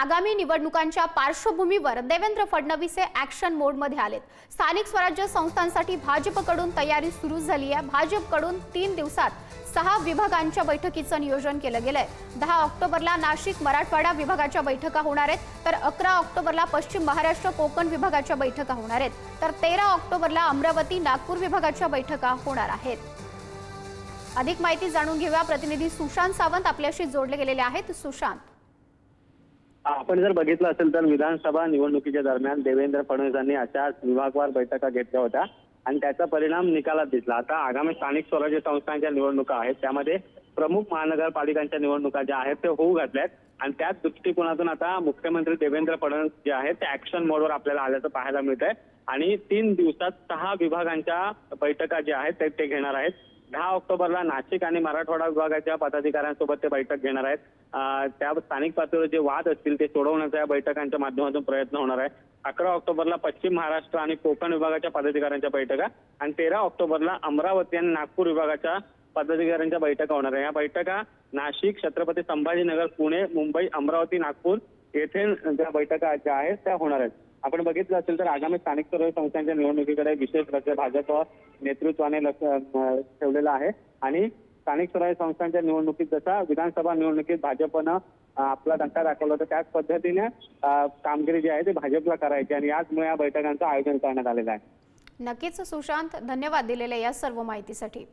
आगामी निवडणुकांच्या पार्श्वभूमीवर देवेंद्र फडणवीस हे ॲक्शन मोडमध्ये आलेत। स्थानिक स्वराज्य संस्थांसाठी भाजपकडून तयारी सुरू झाली आहे। भाजपकडून 3 दिवसात 6 विभागांच्या बैठकीचं नियोजन केलं गेलंय। 10 ऑक्टोबरला नाशिक मराठवाडा विभागाच्या बैठका होणार आहेत, तर 11 ऑक्टोबरला पश्चिम महाराष्ट्र कोकण विभागाच्या बैठका होणार आहेत, तर 13 ऑक्टोबरला अमरावती नागपूर विभागाच्या बैठका होणार आहेत। अधिक माहिती जाणून घेऊया। प्रतिनिधी सुशांत सावंत आपल्याशी जोडले गेलेले आहेत। सुशांत, आपण जर बघितलं असेल तर विधानसभा निवडणुकीच्या दरम्यान देवेंद्र फडणवीस यांनी अशाच विभागवार बैठका घेतल्या होत्या आणि त्याचा परिणाम निकालात दिसला। आता आगामी स्थानिक स्वराज्य संस्थांच्या निवडणुका आहेत, त्यामध्ये प्रमुख महानगरपालिकांच्या निवडणुका ज्या आहेत ते होऊ घातल्यात आणि त्याच दृष्टिकोनातून आता मुख्यमंत्री देवेंद्र फडणवीस जे आहेत ते ऍक्शन मोडवर आपल्याला आल्याचं पाहायला मिळत आहे आणि 3 दिवसात 6 विभागांच्या बैठका ज्या आहेत ते घेणार आहेत। 10 ऑक्टोबरला नाशिक आणि मराठवाडा विभागाच्या पदाधिकाऱ्यांसोबत ते बैठक घेणार आहेत। त्या स्थानिक पातळीवर जे वाद असतील ते सोडवण्याचा या बैठकांच्या माध्यमातून प्रयत्न होणार आहे। 11 ऑक्टोबरला पश्चिम महाराष्ट्र आणि कोकण विभागाच्या पदाधिकाऱ्यांच्या बैठका आणि 13 ऑक्टोबरला अमरावती आणि नागपूर विभागाच्या पदाधिकाऱ्यांच्या बैठका होणार आहे। या बैठका नाशिक, छत्रपती संभाजीनगर, पुणे, मुंबई, अमरावती, नागपूर येथे ज्या बैठका ज्या आहेत त्या होणार आहेत। आपण बघितलं असेल तर आगामी स्थानिक स्वराज्य संस्थांच्या निवडणुकीकडे विशेष लक्ष भाजप नेतृत्वाने लक्ष ठेवलेलं आहे आणि स्थानिक स्वराज्य संस्थांच्या निवडणुकीत जसा विधानसभा निवडणुकीत भाजपनं आपला डंका दाखवला होता त्याच पद्धतीने कामगिरी जी आहे ती भाजपला करायची आणि याचमुळे या बैठकांचं आयोजन करण्यात आलेलं आहे। नक्कीच सुशांत, धन्यवाद दिलेल्या या सर्व माहितीसाठी।